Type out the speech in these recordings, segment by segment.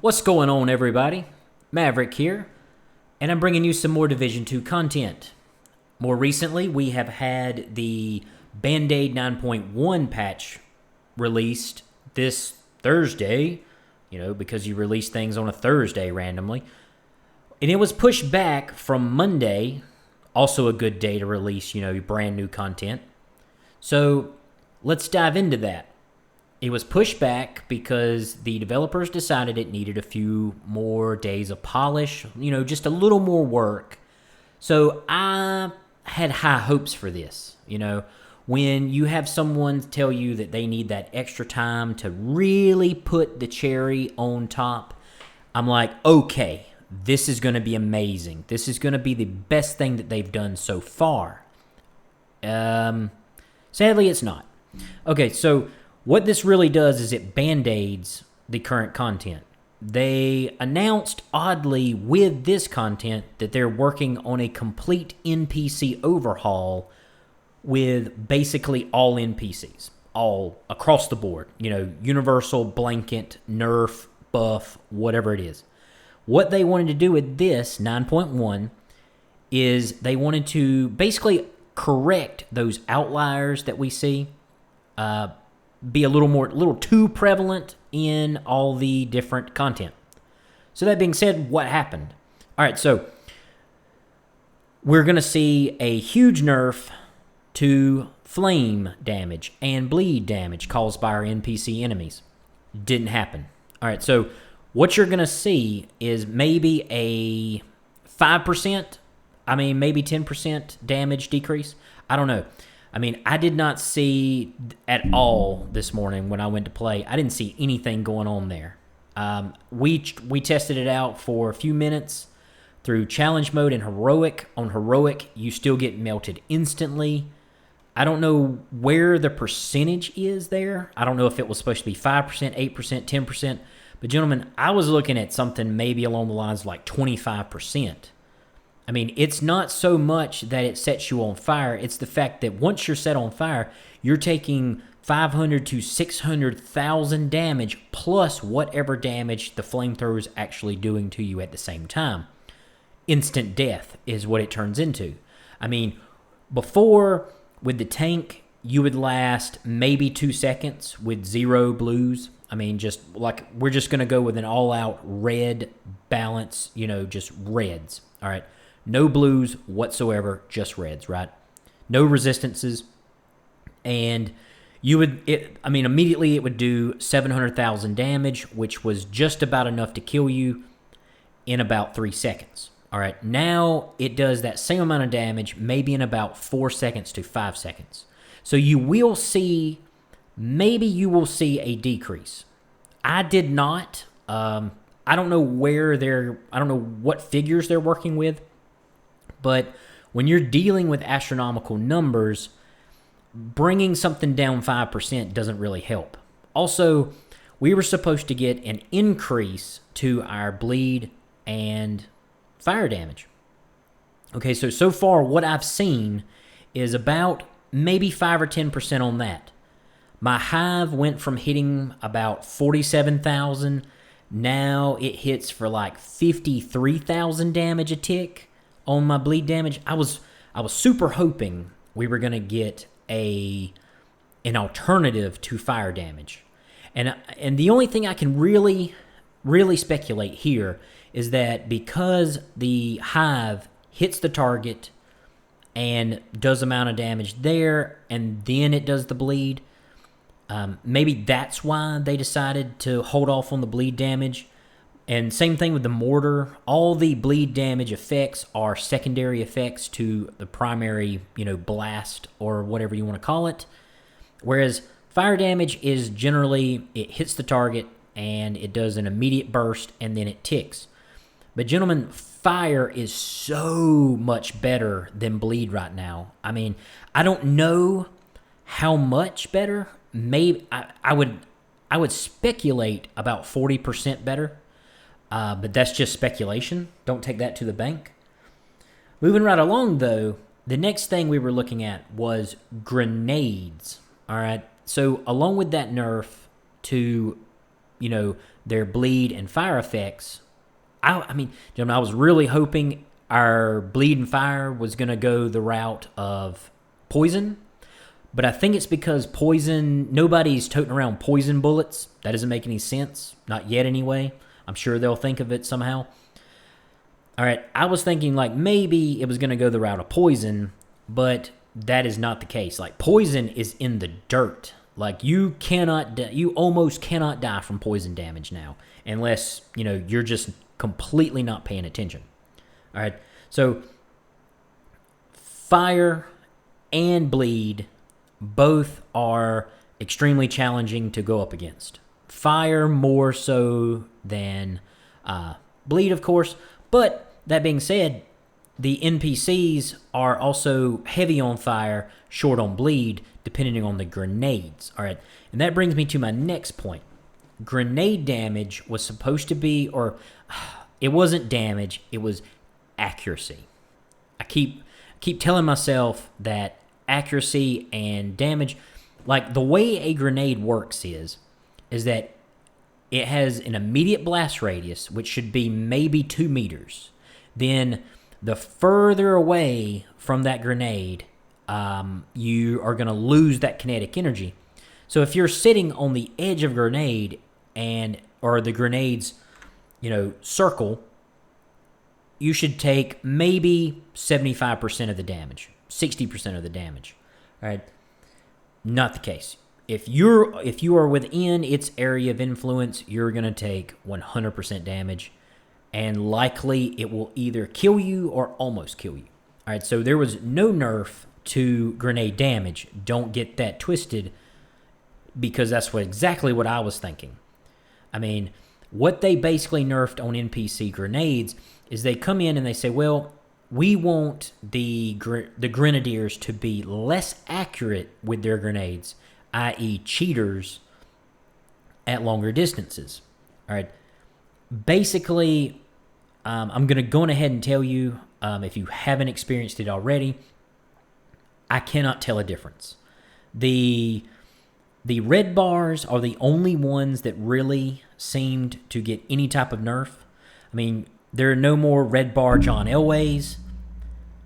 What's going on, everybody? Maverick here, and I'm bringing you some more Division 2 content. More recently, we have had the Band-Aid 9.1 patch released this Thursday, because you release things on a Thursday randomly. And it was pushed back from Monday, also a good day to release, brand new content. So let's dive into that. It was pushed back because the developers decided it needed a few more days of polish, just a little more work. So I had high hopes for this. When you have someone tell you that they need that extra time to really put the cherry on top, I'm like, okay, this is going to be amazing. This is going to be the best thing that they've done so far. Sadly, it's not. Okay, so what this really does is it band-aids the current content. They announced, oddly, with this content that they're working on a complete NPC overhaul with basically all NPCs, all across the board. Universal, blanket, nerf, buff, whatever it is. What they wanted to do with this 9.1 is they wanted to basically correct those outliers that we see, be a little too prevalent in all the different content. So that being said, what happened? All right, so we're going to see a huge nerf to flame damage and bleed damage caused by our NPC enemies. Didn't happen. All right, so what you're going to see is maybe a 5%, maybe 10% damage decrease. I don't know. I did not see at all this morning when I went to play. I didn't see anything going on there. We tested it out for a few minutes through challenge mode and heroic. On heroic, you still get melted instantly. I don't know where the percentage is there. I don't know if it was supposed to be 5%, 8%, 10%. But gentlemen, I was looking at something maybe along the lines of like 25%. It's not so much that it sets you on fire. It's the fact that once you're set on fire, you're taking 500 to 600,000 damage plus whatever damage the flamethrower is actually doing to you at the same time. Instant death is what it turns into. Before, with the tank, you would last maybe 2 seconds with 0 blues. We're just going to go with an all-out red balance, just reds, all right? No blues whatsoever, just reds, right? No resistances. And immediately it would do 700,000 damage, which was just about enough to kill you in about 3 seconds. All right, now it does that same amount of damage, maybe in about 4 seconds to 5 seconds. So you will see a decrease. I did not. I don't know what figures they're working with. But when you're dealing with astronomical numbers, bringing something down 5% doesn't really help. Also, we were supposed to get an increase to our bleed and fire damage. Okay, so far what I've seen is about maybe 5 or 10% on that. My Hive went from hitting about 47,000. Now it hits for like 53,000 damage a tick. On my bleed damage, I was super hoping we were going to get an alternative to fire damage. And the only thing I can really speculate here is that because the Hive hits the target and does amount of damage there, and then it does the bleed, maybe that's why they decided to hold off on the bleed damage. And same thing with the mortar. All the bleed damage effects are secondary effects to the primary, blast or whatever you want to call it. Whereas fire damage is generally, it hits the target and it does an immediate burst and then it ticks. But gentlemen, fire is so much better than bleed right now. I don't know how much better. Maybe I would speculate about 40% better. But that's just speculation. Don't take that to the bank. Moving right along, though, the next thing we were looking at was grenades. All right. So along with that nerf to, their bleed and fire effects. I mean, gentlemen, I was really hoping our bleed and fire was going to go the route of poison, but I think it's because poison, nobody's toting around poison bullets. That doesn't make any sense. Not yet, anyway. I'm sure they'll think of it somehow. All right, I was thinking like maybe it was going to go the route of poison, but that is not the case. Like, poison is in the dirt. Like, you almost cannot die from poison damage now, unless, you're just completely not paying attention. All right, so fire and bleed both are extremely challenging to go up against. Fire more so than bleed, of course, but that being said, the NPCs are also heavy on fire, short on bleed, depending on the grenades. All right, and that brings me to my next point. Grenade damage was supposed to be, or it wasn't damage, it was accuracy. I keep telling myself that accuracy and damage, like the way a grenade works is that it has an immediate blast radius, which should be maybe 2 meters. Then the further away from that grenade, you are going to lose that kinetic energy. So if you're sitting on the edge of a grenade or the grenade's, circle, you should take maybe 75% of the damage, 60% of the damage. All right, not the case. If you are within its area of influence, you're going to take 100% damage, and likely it will either kill you or almost kill you. All right, so there was no nerf to grenade damage. Don't get that twisted, because that's exactly what I was thinking. I mean, what they basically nerfed on NPC grenades is they come in and they say, well, we want the grenadiers to be less accurate with their grenades, i.e. cheaters at longer distances. All right. Basically, I'm going to go ahead and tell you, if you haven't experienced it already, I cannot tell a difference. The red bars are the only ones that really seemed to get any type of nerf. I mean, there are no more red bar John Elways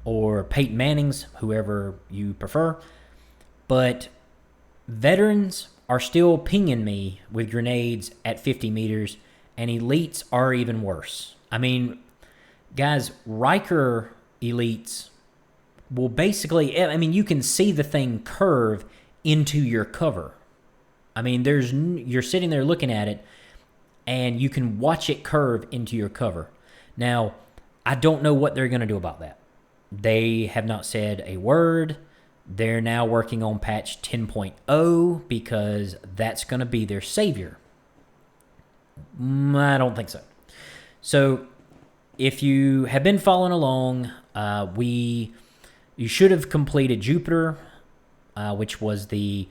or Peyton Mannings, whoever you prefer. But veterans are still pinging me with grenades at 50 meters, and elites are even worse. I mean, guys, Riker elites will basically, you can see the thing curve into your cover. I mean, you're sitting there looking at it, and you can watch it curve into your cover. Now, I don't know what they're going to do about that. They have not said a word. They're now working on patch 10.0 because that's going to be their savior. I don't think so. So, if you have been following along, you should have completed Jupiter, which was the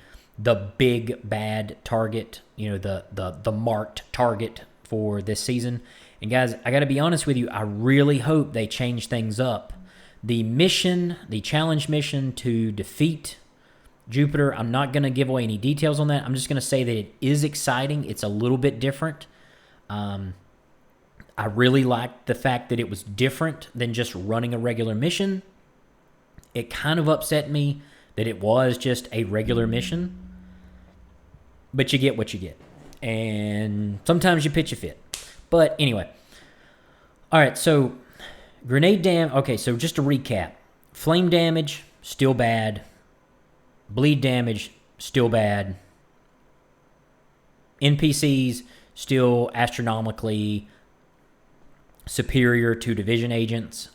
big bad target, the marked target for this season. And guys, I got to be honest with you, I really hope they change things up. The challenge mission to defeat Jupiter, I'm not going to give away any details on that. I'm just going to say that it is exciting. It's a little bit different. I really liked the fact that it was different than just running a regular mission. It kind of upset me that it was just a regular mission. But you get what you get. And sometimes you pitch a fit. But anyway. All right, so grenade damage. Okay, so just to recap. Flame damage, still bad. Bleed damage, still bad. NPCs, still astronomically superior to division agents.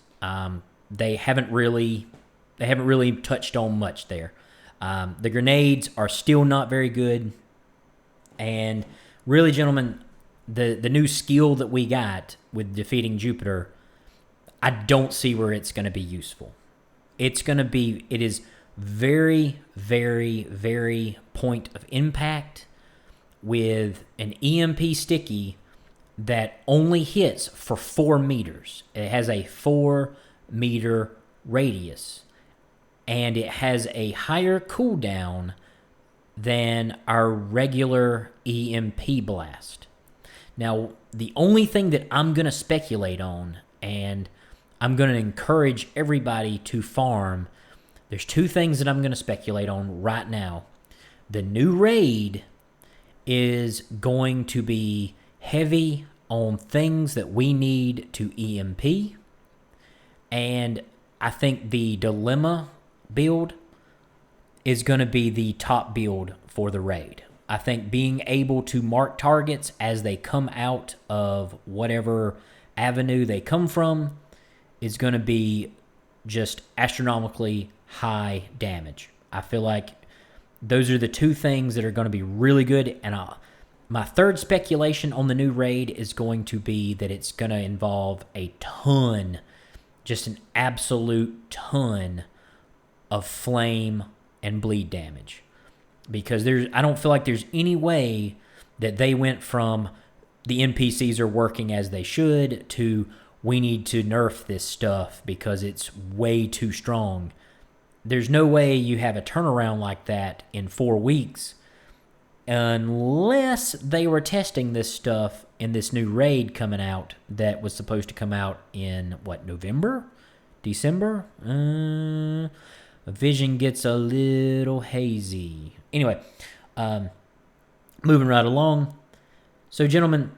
They haven't really touched on much there. The grenades are still not very good. And really, gentlemen, the new skill that we got with defeating Jupiter, I don't see where it's going to be useful. It is very, very, very point of impact with an EMP sticky that only hits for 4 meters. It has a 4-meter radius, and it has a higher cooldown than our regular EMP blast. Now, the only thing that I'm going to speculate on, and I'm going to encourage everybody to farm, there's two things that I'm going to speculate on right now. The new raid is going to be heavy on things that we need to EMP, and I think the dilemma build is going to be the top build for the raid. I think being able to mark targets as they come out of whatever avenue they come from is going to be just astronomically high damage. I feel like those are the two things that are going to be really good. And my third speculation on the new raid is going to be that it's going to involve a ton, just an absolute ton of flame and bleed damage. Because I don't feel like there's any way that they went from the NPCs are working as they should to we need to nerf this stuff because it's way too strong. There's no way you have a turnaround like that in 4 weeks unless they were testing this stuff in this new raid coming out that was supposed to come out in, November? December? Vision gets a little hazy. Anyway, moving right along. So, gentlemen,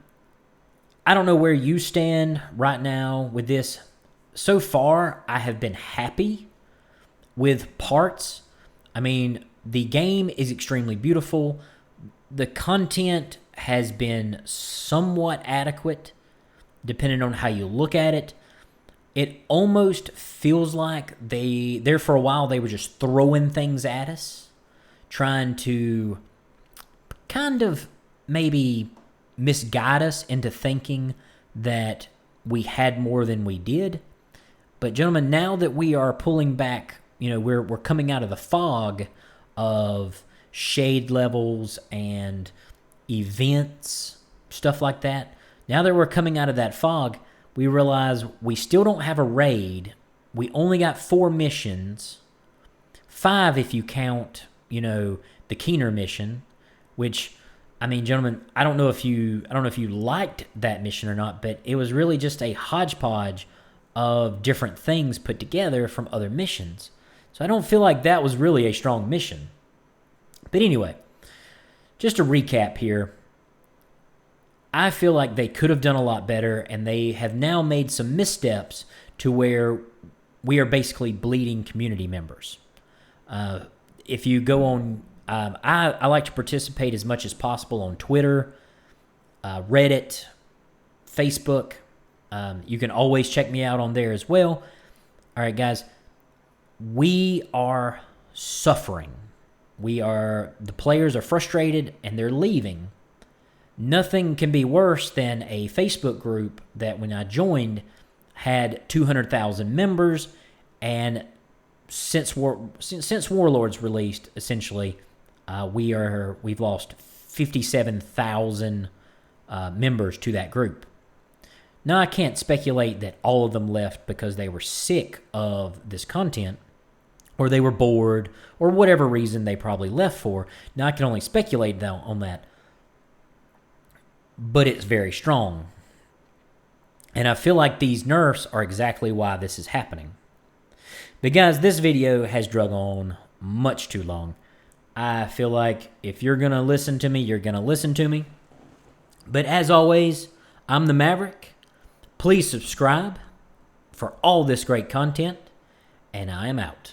I don't know where you stand right now with this. So far, I have been happy with parts. I mean, the game is extremely beautiful. The content has been somewhat adequate, depending on how you look at it. It almost feels like there for a while, they were just throwing things at us, trying to kind of maybe misguide us into thinking that we had more than we did. But gentlemen, now that we are pulling back, we're coming out of the fog of shade levels and events, stuff like that. Now that we're coming out of that fog, we realize we still don't have a raid. We only got 4 missions. 5 if you count, the Keener mission, which, I mean, gentlemen, I don't know if you liked that mission or not, but it was really just a hodgepodge of different things put together from other missions. So I don't feel like that was really a strong mission. But anyway, just to recap here, I feel like they could have done a lot better, and they have now made some missteps to where we are basically bleeding community members. If you go on, I like to participate as much as possible on Twitter, Reddit, Facebook. You can always check me out on there as well. All right, guys, we are suffering. The players are frustrated and they're leaving. Nothing can be worse than a Facebook group that when I joined had 200,000 members, and since Warlords released, essentially, we've lost 57,000 members to that group. Now, I can't speculate that all of them left because they were sick of this content, or they were bored, or whatever reason they probably left for. Now, I can only speculate on that. But it's very strong. And I feel like these nerfs are exactly why this is happening. But guys, this video has drug on much too long. I feel like if you're going to listen to me, you're going to listen to me. But as always, I'm the Maverick. Please subscribe for all this great content. And I am out.